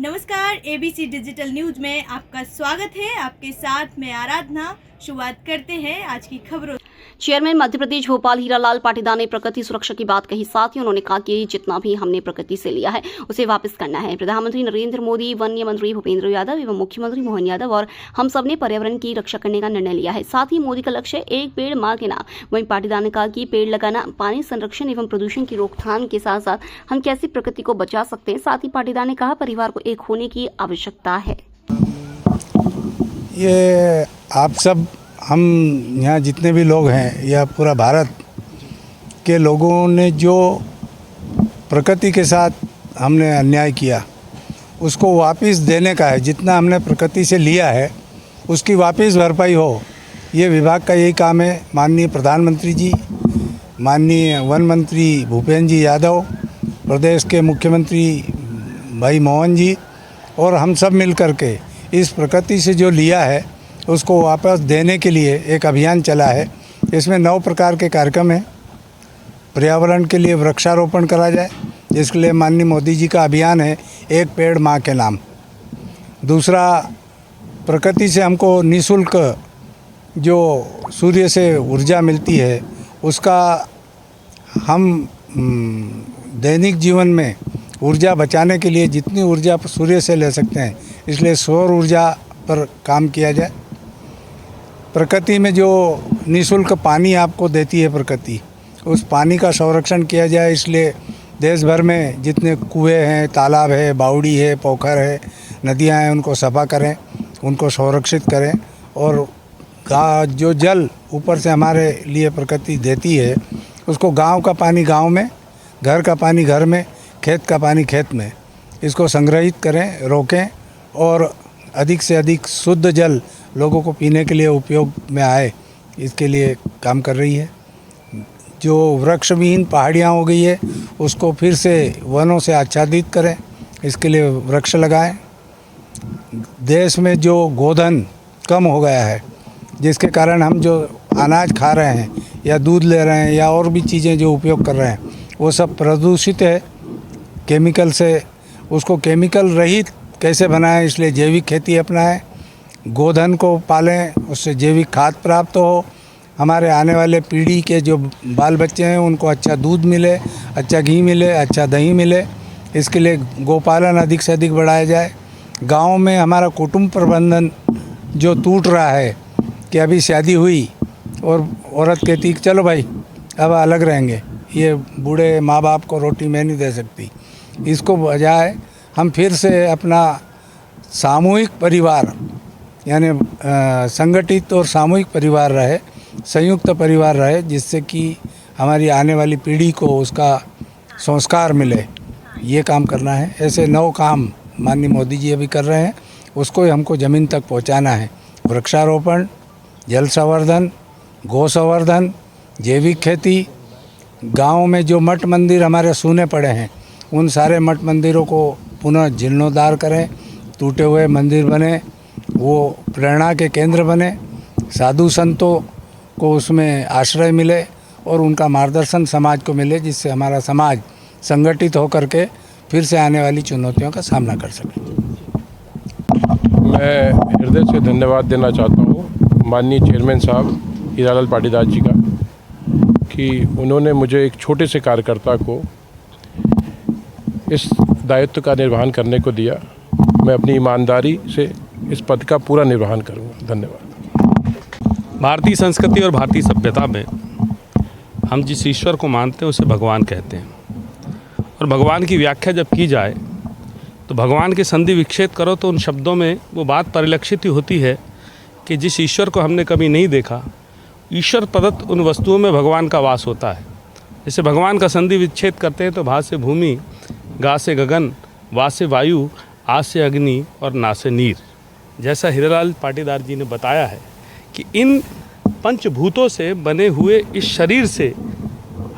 नमस्कार, ABC digital news में आपका स्वागत है। आपके साथ मैं आराधना। शुरुआत करते हैं आज की खबरों। चेयरमैन मध्य प्रदेश भोपाल हीरालाल पाटीदार ने प्रकृति सुरक्षा की बात कही। साथ ही उन्होंने कहा कि जितना भी हमने प्रकृति से लिया है उसे वापस करना है। प्रधानमंत्री नरेंद्र मोदी, वन्य मंत्री भूपेंद्र यादव एवं मुख्यमंत्री मोहन यादव और हम सब ने पर्यावरण की रक्षा करने का निर्णय लिया है। साथ ही मोदी का लक्ष्य एक पेड़ मां के नाम। वहीं पाटीदार ने कहा कि पेड़ लगाना, पानी संरक्षण एवं प्रदूषण की रोकथाम के साथ साथ हम कैसे प्रकृति को बचा सकते हैं। साथ ही पाटीदार ने कहा परिवार को एक होने की आवश्यकता है। ये आप सब, हम यहाँ जितने भी लोग हैं या पूरा भारत के लोगों ने जो प्रकृति के साथ हमने अन्याय किया उसको वापस देने का है। जितना हमने प्रकृति से लिया है उसकी वापस भरपाई हो, ये विभाग का यही काम है। माननीय प्रधानमंत्री जी, माननीय वन मंत्री भूपेंद्र जी यादव, प्रदेश के मुख्यमंत्री भाई मोहन जी और हम सब मिल कर के इस प्रकृति से जो लिया है उसको वापस देने के लिए एक अभियान चला है। इसमें 9 प्रकार के कार्यक्रम हैं। पर्यावरण के लिए वृक्षारोपण करा जाए, जिसके लिए माननीय मोदी जी का अभियान है एक पेड़ मां के नाम। दूसरा, प्रकृति से हमको निःशुल्क जो सूर्य से ऊर्जा मिलती है उसका हम दैनिक जीवन में ऊर्जा बचाने के लिए जितनी ऊर्जा सूर्य से ले सकते हैं, इसलिए सौर ऊर्जा पर काम किया जाए। प्रकृति में जो निःशुल्क पानी आपको देती है प्रकृति, उस पानी का संरक्षण किया जाए। इसलिए देश भर में जितने कुएं हैं, तालाब है, बावड़ी है, पोखर है, नदियां हैं, उनको सफा करें, उनको संरक्षित करें। और जो जल ऊपर से हमारे लिए प्रकृति देती है उसको गांव का पानी गांव में, घर का पानी घर में, खेत का पानी खेत में, इसको संग्रहित करें, रोकें और अधिक से अधिक शुद्ध जल लोगों को पीने के लिए उपयोग में आए, इसके लिए काम कर रही है। जो वृक्षविहीन पहाड़ियाँ हो गई है उसको फिर से वनों से आच्छादित करें, इसके लिए वृक्ष लगाएं। देश में जो गोधन कम हो गया है, जिसके कारण हम जो अनाज खा रहे हैं या दूध ले रहे हैं या और भी चीज़ें जो उपयोग कर रहे हैं वो सब प्रदूषित है केमिकल से। उसको केमिकल रहित कैसे बनाएं, इसलिए जैविक खेती अपनाएं, गोधन को पालें, उससे जैविक खाद प्राप्त हो। हमारे आने वाले पीढ़ी के जो बाल बच्चे हैं उनको अच्छा दूध मिले, अच्छा घी मिले, अच्छा दही मिले। इसके लिए गोपालन अधिक से अधिक बढ़ाया जाए। गांव में हमारा कुटुंब प्रबंधन जो टूट रहा है कि अभी शादी हुई और औरत कहती चलो भाई अब अलग रहेंगे, ये बूढ़े माँ बाप को रोटी मैं नहीं दे सकती। इसको बजाय हम फिर से अपना सामूहिक परिवार यानी संगठित और सामूहिक परिवार रहे, संयुक्त परिवार रहे, जिससे कि हमारी आने वाली पीढ़ी को उसका संस्कार मिले। ये काम करना है। ऐसे 9 काम माननीय मोदी जी अभी कर रहे हैं, उसको हमको ज़मीन तक पहुंचाना है। वृक्षारोपण, जल संवर्धन, गौ संवर्धन, जैविक खेती। गाँव में जो मठ मंदिर हमारे सूने पड़े हैं उन सारे मठ मंदिरों को पुनः जीर्णोद्धार करें, टूटे हुए मंदिर बने, वो प्रेरणा के केंद्र बने, साधु संतों को उसमें आश्रय मिले और उनका मार्गदर्शन समाज को मिले, जिससे हमारा समाज संगठित होकर के फिर से आने वाली चुनौतियों का सामना कर सके। मैं हृदय से धन्यवाद देना चाहता हूँ माननीय चेयरमैन साहब हीरालाल पाटीदार जी का कि उन्होंने मुझे एक छोटे से कार्यकर्ता को इस दायित्व का निर्वहन करने को दिया। मैं अपनी ईमानदारी से इस पद का पूरा निर्वहन करूँगा। धन्यवाद। भारतीय संस्कृति और भारतीय सभ्यता में हम जिस ईश्वर को मानते हैं उसे भगवान कहते हैं। और भगवान की व्याख्या जब की जाए तो भगवान के संधि विच्छेद करो तो उन शब्दों में वो बात परिलक्षित ही होती है कि जिस ईश्वर को हमने कभी नहीं देखा, ईश्वर प्रदत्त उन वस्तुओं में भगवान का वास होता है। जैसे भगवान का संधि विच्छेद करते हैं तो भा से भूमि, गा से गगन, वा से वायु, आ से अग्नि और ना से नीर। जैसा हीरालाल पाटीदार जी ने बताया है कि इन पंचभूतों से बने हुए इस शरीर से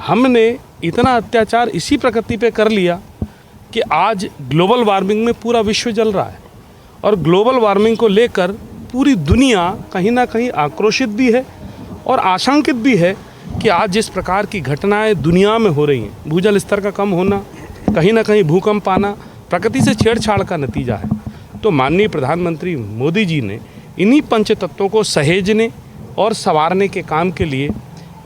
हमने इतना अत्याचार इसी प्रकृति पे कर लिया कि आज ग्लोबल वार्मिंग में पूरा विश्व जल रहा है। और ग्लोबल वार्मिंग को लेकर पूरी दुनिया कहीं ना कहीं आक्रोशित भी है और आशंकित भी है कि आज जिस प्रकार की घटनाएं दुनिया में हो रही हैं, भूजल स्तर का कम होना, कहीं ना कहीं भूकंप आना, प्रकृति से छेड़छाड़ का नतीजा है। तो माननीय प्रधानमंत्री मोदी जी ने इन्हीं पंचतत्वों को सहेजने और संवारने के काम के लिए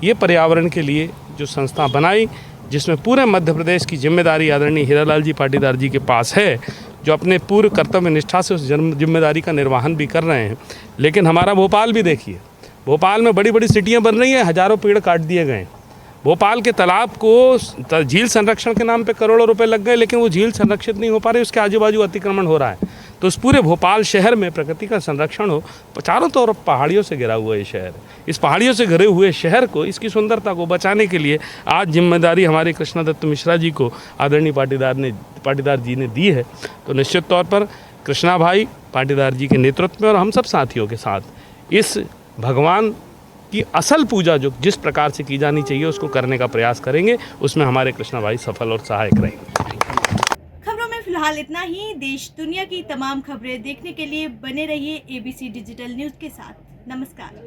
ये पर्यावरण के लिए जो संस्था बनाई, जिसमें पूरे मध्य प्रदेश की जिम्मेदारी आदरणीय हीरालाल जी पाटीदार जी के पास है, जो अपने पूर्ण कर्तव्य निष्ठा से उस जिम्मेदारी का निर्वहन भी कर रहे हैं। लेकिन हमारा भोपाल भी देखिए, भोपाल में बड़ी बड़ी सिटियां बन रही हैं, हज़ारों पेड़ काट दिए गए। भोपाल के तालाब को झील संरक्षण के नाम पे करोड़ों रुपए लग गए, लेकिन वो झील संरक्षित नहीं हो पा रही, उसके आजू बाजू अतिक्रमण हो रहा है। तो उस पूरे भोपाल शहर में प्रकृति का संरक्षण हो। चारों तरफ पहाड़ियों से घिरा हुआ ये शहर, इस पहाड़ियों से घिरे हुए शहर को, इसकी सुंदरता को बचाने के लिए आज जिम्मेदारी हमारे कृष्णा दत्त मिश्रा जी को आदरणीय पाटीदार जी ने दी है। तो निश्चित तौर पर कृष्णा भाई पाटीदार जी के नेतृत्व में और हम सब साथियों के साथ इस भगवान की असल पूजा जो जिस प्रकार से की जानी चाहिए उसको करने का प्रयास करेंगे। उसमें हमारे कृष्णा भाई सफल और सहायक रहेंगे। खबरों में फिलहाल इतना ही। देश दुनिया की तमाम खबरें देखने के लिए बने रहिए ABC डिजिटल न्यूज़ के साथ। नमस्कार।